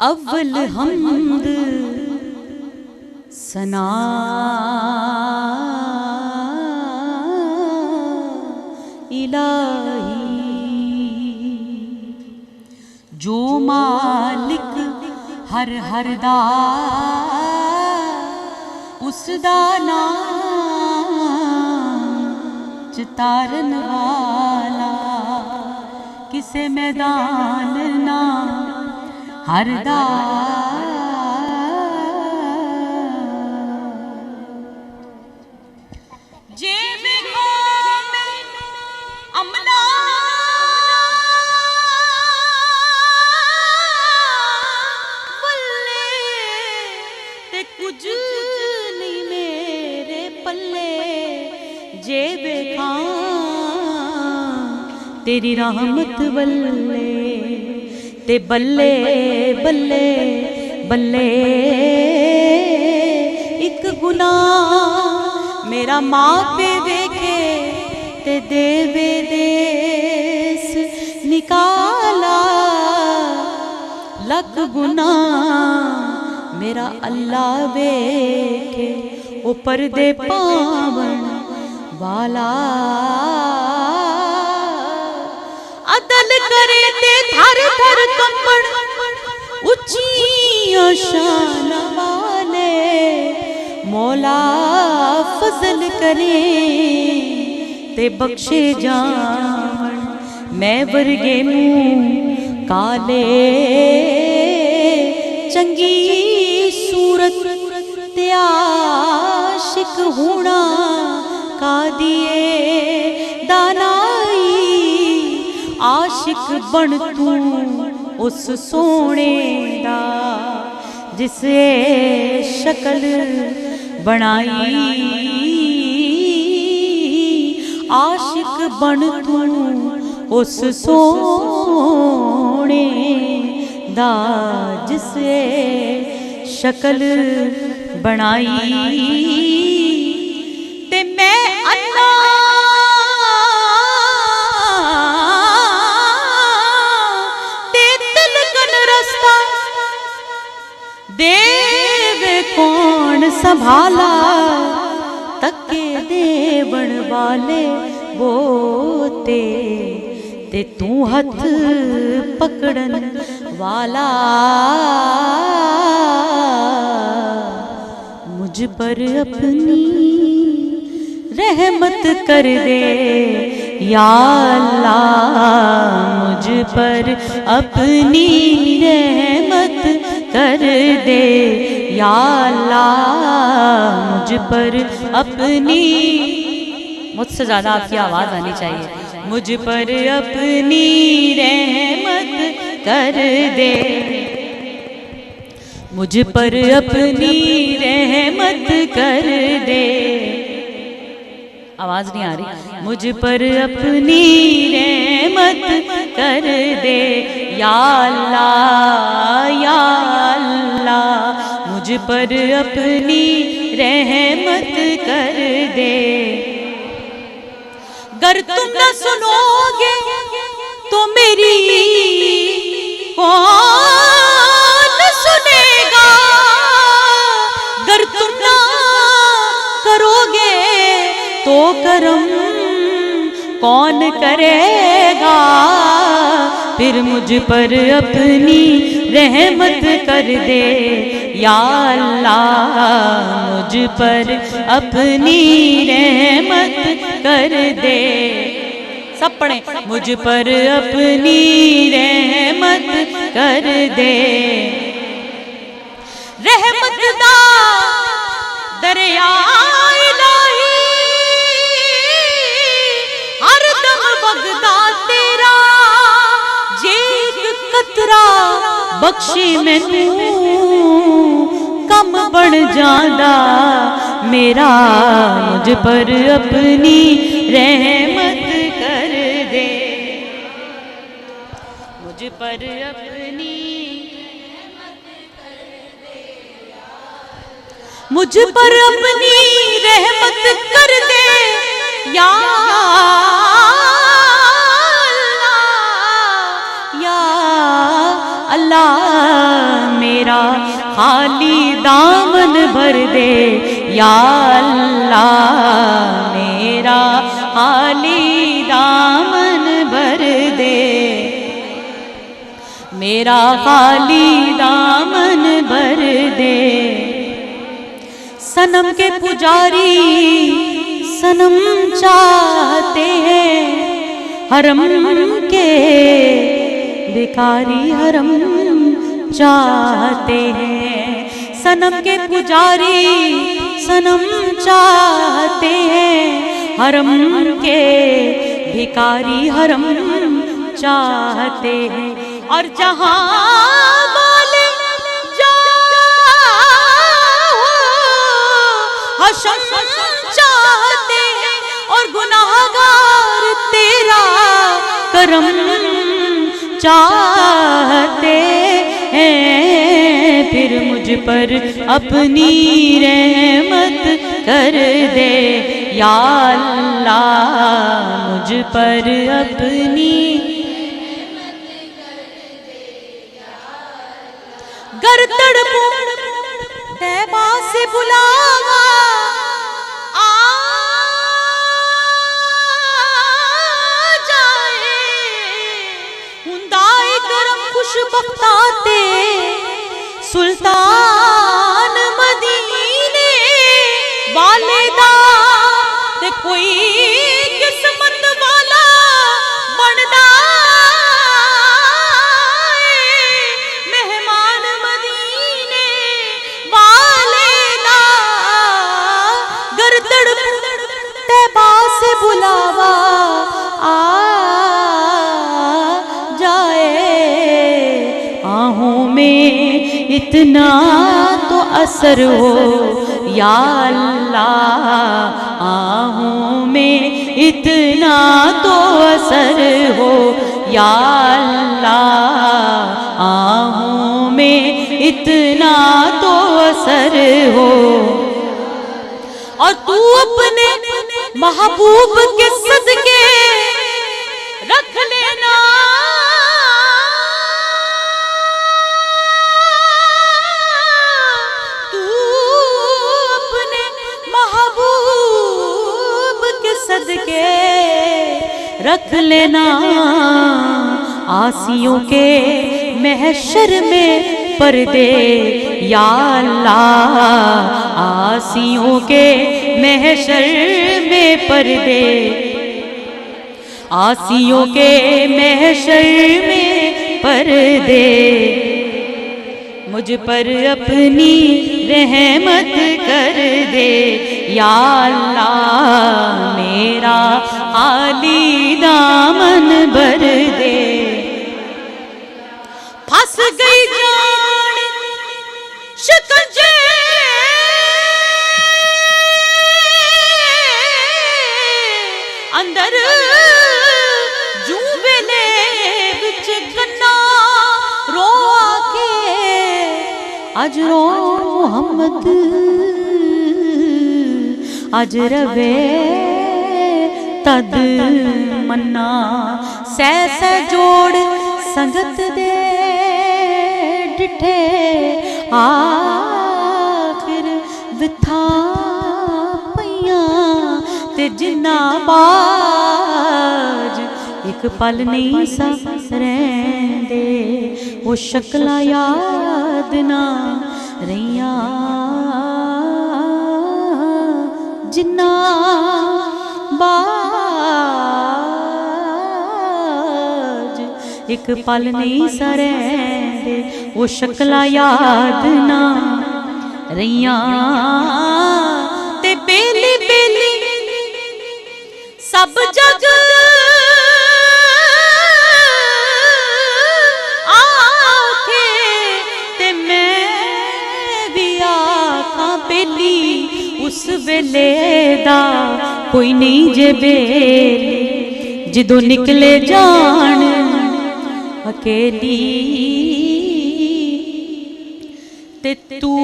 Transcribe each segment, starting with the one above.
अव्वल हम्द सना इलाही, जो मालिक हर हर दा उस दा नाम चितारन वाला, किसे मैदान ना हर दा जे अमला बल्ले ते कुछ नहीं मेरे पल्ले, जे बेखा तेरी रहमत बल्ले ते बल्ले बल्ले बल्ले। एक गुनाह मेरा मापे देखे ते देवे देस निकाला, लख गुनाह मेरा अल्लाह वेखे ओ पर्दे पावन वाला। अदल करे ते थर थर कंपन उच्चियां शान वाले, मौला फजल करे ते बख्शे जान मैं वर्गे मुंह काले। चंगी सूरत ते आशिक होना का दिए दानाई, आशिक बन तू उस सोने दा जिसे शक्ल बनाई, आशिक बन तू उस सोने दा जिसे शक्ल बनाई। ते मैं अल्लाह देव कौन संभाला, तके देवन वाले बोते ते तू हथ पकड़न वाला। मुझ पर अपनी रहमत कर दे या अल्लाह, मुझ पर अपनी रहमत कर दे या अल्लाह, मुझ पर अपनी, मुझसे ज़्यादा आपकी आवाज़ आनी चाहिए, मुझ पर अपनी रहमत कर दे, मुझ पर अपनी रहमत कर दे। आवाज़ नहीं आ रही। मुझ पर अपनी रहमत कर दे या अल्लाह या अल्लाह, मुझ पर अपनी रहमत कर दे। गर तुम न सुनोगे तो मेरी कौन सुनेगा, गर तुम न करोगे तो करम कौन करेगा, फिर मुझ पर अपनी रहमत कर दे या अल्लाह, मुझ पर अपनी रहमत कर दे। सब पढ़े, मुझ पर अपनी रहमत कर दे। रहमत दा दरिया बख्शे मैनू कम बन जादा मेरा, मुझ पर अपनी रहमत कर दे, मुझ पर अपनी मुझ पर अपनी रहमत कर दे या खाली दामन भर दे या अल्लाह, मेरा खाली दामन भर दे, मेरा खाली दामन भर दे। सनम के पुजारी सनम चाहते हैं, हरम के भिखारी हरम चाहते हैं। सनम के पुजारी सनम चाहते हैं, हरम के भिखारी हरम चाहते हैं। और जहां वाले हशम चाहते हैं, और गुनाहगार तेरा करम चाहते हैं। फिर मुझ पर अपनी रहमत कर दे या अल्लाह, मुझ पर अपनी गर तड़पूं तैबा से बुलावा आ जाए, हुंदाए करम खुशबख्ताते सुल्तान मदीने वाले दा, ते कोई किस्मत वाला बनदा मेहमान मदीने वाले दा। गर तड़पूं तैबा से बुलावा आ जाए, आहों में इतना तो असर हो या अल्लाह, आहों में इतना तो असर हो या अल्लाह, आहों में इतना तो असर हो। और तू अपने महबूब के सदके रख लेना सदके रख लेना, आसियों के महशर में पर्दे या अल्लाह, आसियों के महशर में पर्दे, आसियों के महशर में पर्दे। मुझ पर अपनी रहमत कर दे या अल्लाह, मेरा खाली दामन भर दे। फंस गई जान शिकंजे अंदर, जू वेले विच गन्ना रो आके अज रो मोहम्मद, अज रवे तद मन्ना। सै सै जोड़ संगत दे डिठे, आखिर विथा पईयां ते जिन्ना बाज एक पल नहीं सा रहिंदे, वो शक्लां याद ना रहियां जिन्ना बाज एक पल नहीं सा रहिंदे, वो शक्लां याद ना रहियां। ते बेली बेली सब जग आखे, ते मैं भी आखां बेली उस वेले दा कोई नहीं जे बेली, जिदों निकले जान अकेली। ते तू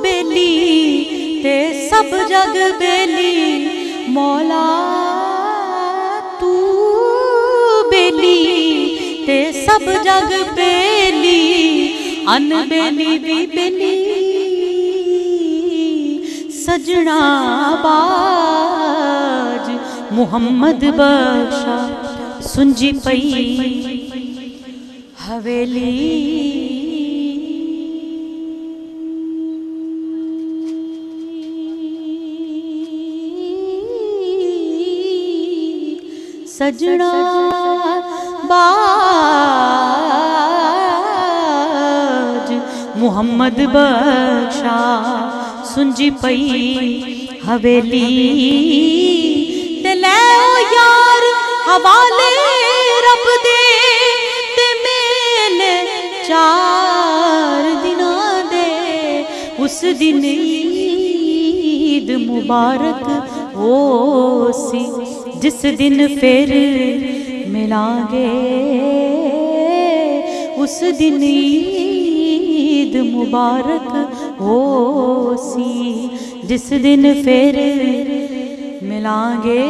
बेली ते सब जग बेली, मौला तू बेली बेली ते सब जग बेली, अनबेली भी बेली सजना बाज मुहम्मद बख्शा सुंजी पई हवेली। सजना बाज मुहम्मद बख्शा सुंजी पई हवेली। ते लै ओ यार हवाले रब दे, ते मेले 4 दिनां दे। उस दिन ईद मुबारक हो सी, जिस दिन फिर मिलांगे। उस दिन ईद मुबारक हो सी, जिस दिन फिर मिलांगे।